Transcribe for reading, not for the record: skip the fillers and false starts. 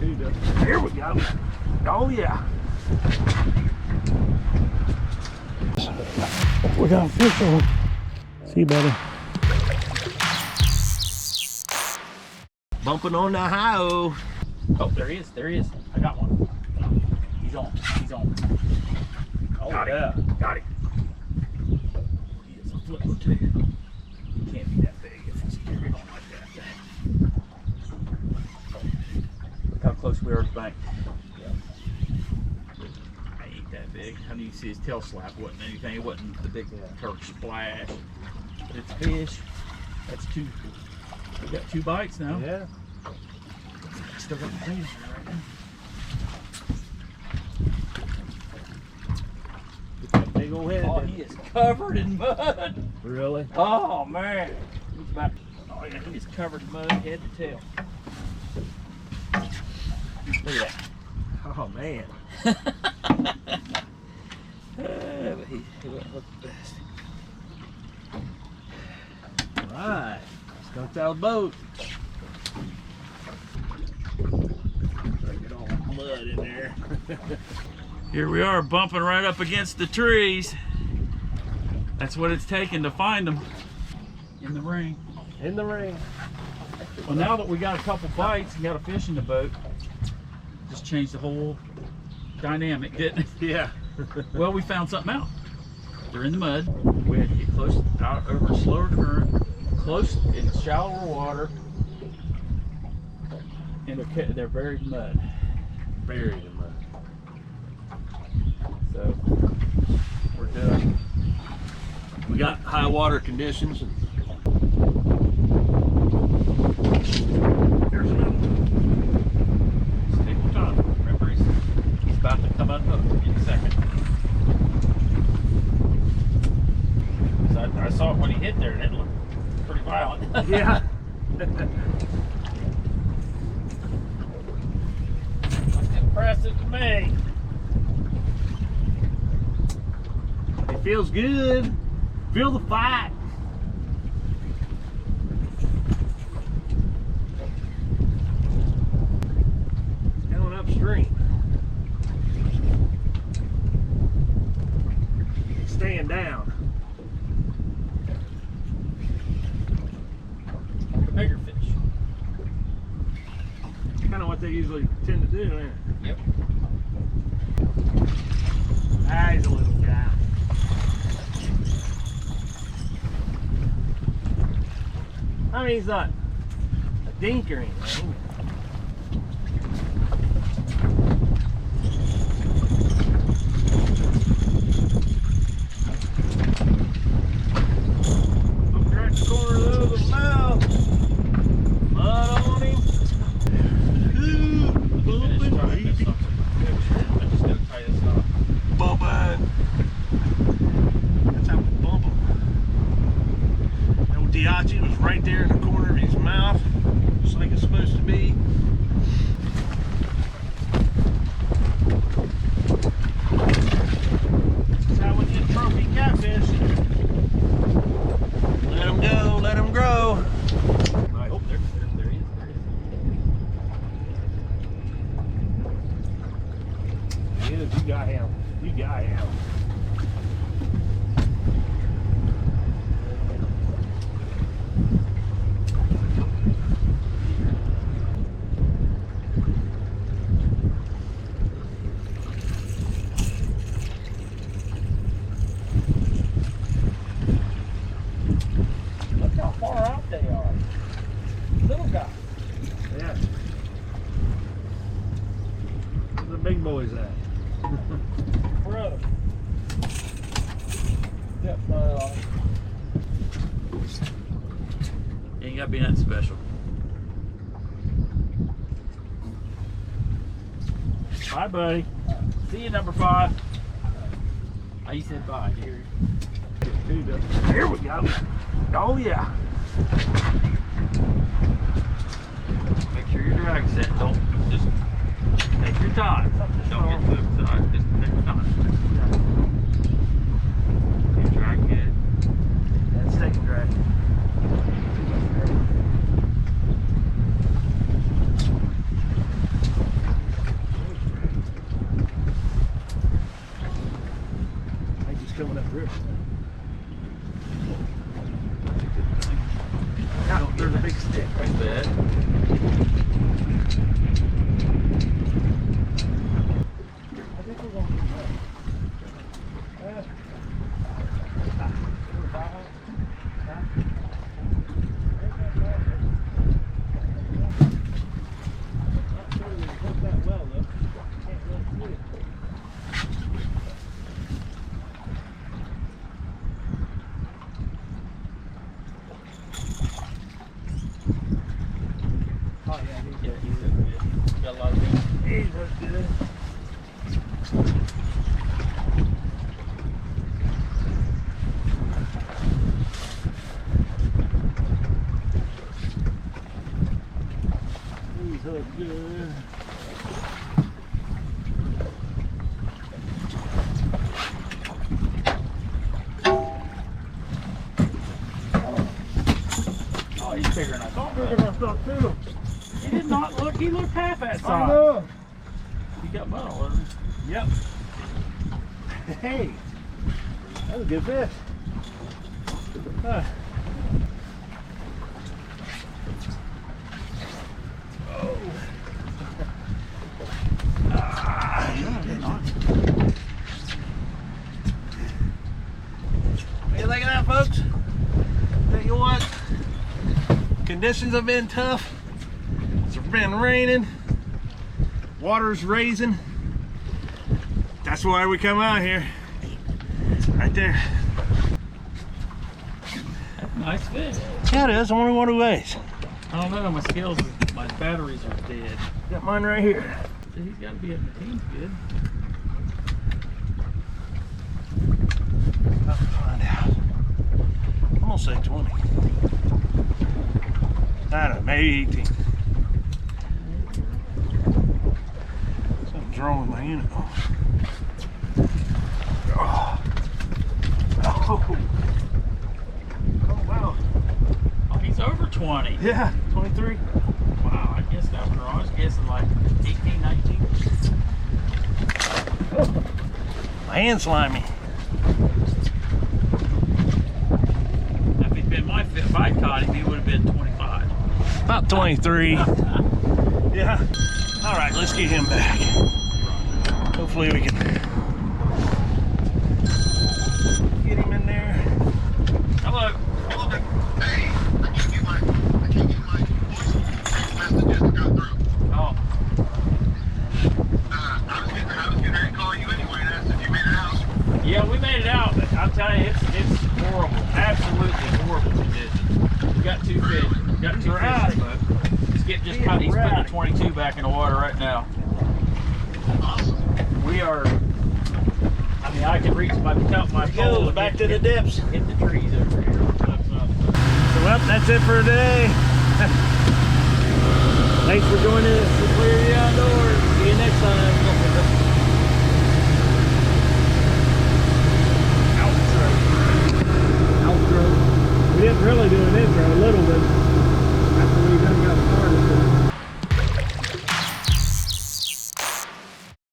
Here we go. Oh yeah. We got a fish on. See you, buddy. Bumping on the hi-oh. Oh, there he is. There he is. I got one. He's on. He's on. Oh, Got yeah. him. Got him. He is a flipper, too. He can't be that big if he's carried on like that. Look how close we are to the bank. I ain't that big. I need to see his tail slap. Wasn't anything. It wasn't the big turk splash. But it's a fish. That's two. We got 2 bites now. Yeah. Still got the fish right now. Big old head. Oh, he is covered in mud. Really? Oh man. He's about. Oh yeah, he is covered in mud, head to tail. Look at that. Oh man. But he won't look the best. All right. Skunked out the boat. Get all that mud in there. Here we are, bumping right up against the trees. That's what it's taken to find them in the rain. In the rain. Well, now that we got a couple bites and got a fish in the boat, just changed the whole dynamic, didn't it? Yeah. Well, we found something out. They're in the mud. We had to get close out over a slower current, close in shallower water, and they're buried in mud. Buried in mud. So we're done. We got high water conditions. There's another one. Stable John. Remember, he's about to come unhooked in a second. So I saw it when he hit there, and it looked pretty violent. Yeah. That's impressive to me. It feels good. Feel the fight. It's going upstream. It's staying down. Like a bigger fish. Kind of what they usually tend to do, isn't it? Yep. Ah, he's a little guy. I mean, he's not a dink or anything. Look right in the corner of the mouth. Mud on him. Ooh, bumping, baby. I just gotta tie this off. Bumping. That's how we bump him. Old Diachi was right there in the corner of his mouth, just like it's supposed to be. That's how we get trophy catfish. Let them go, let them grow. Oh, there he is. There he is. Yes, you got him. You got him. Look how far out they are. Little guy. Yeah. Where's the big boys at? Brother. Yep, mud on him. You ain't gotta be nothing special. Bye, buddy. See you, number 5. Oh, you said bye, dear. Here we go. Oh yeah. Make sure your drag set. Don't just take your time. Don't get too excited. Just take your time. Your drag good. That's second drag. Oh, there's a big stick right there. I think we're going to do that. Not sure they hooked that well though. Can't really see it. Oh yeah, Yeah, he's good. Got a lot of good. he looks good. He's hooked good. Oh, he's bigger than I thought. Look at my stuff too. He did not look. He looked half that I size. know. He got mud all over him. Yep. Hey, that was a good fish. Huh. Oh. What do you think of that, folks? Tell you what, conditions have been tough. It's been raining, water's raising. That's why we come out here. Right there. Nice fish. Yeah, it is. I wonder what it weighs. I don't know. My scales, my batteries are dead. Got mine right here. So he's got to be at the team's good. I'll find out. I'm gonna say 20. I don't know, maybe 18. Something's wrong with my unit. Oh. Oh. Oh, wow. Oh, he's over 20. Yeah, 23. Wow, I guessed that one wrong. I was guessing like 18, 19. My hand's slimy. If he'd been my fit, if I'd caught him, he would have been 25. About 23. Yeah. All right, let's get him back. Hopefully we can get him in there. Hello. Hey, I can't get my voice messages to go through. Oh, I was getting ready to call you anyway and ask if you made it out. yeah, we made it out, but I'm telling you, it's horrible. Absolutely horrible conditions. We got two fish. We got two fish, but Skip just caught. He's putting the 22 back in the water right now. Awesome. We are. I mean, I can reach my pole and back to the hit dips. hit the trees over here. So, well, that's it for today. Thanks for joining us. We're Outdoors. See you next time.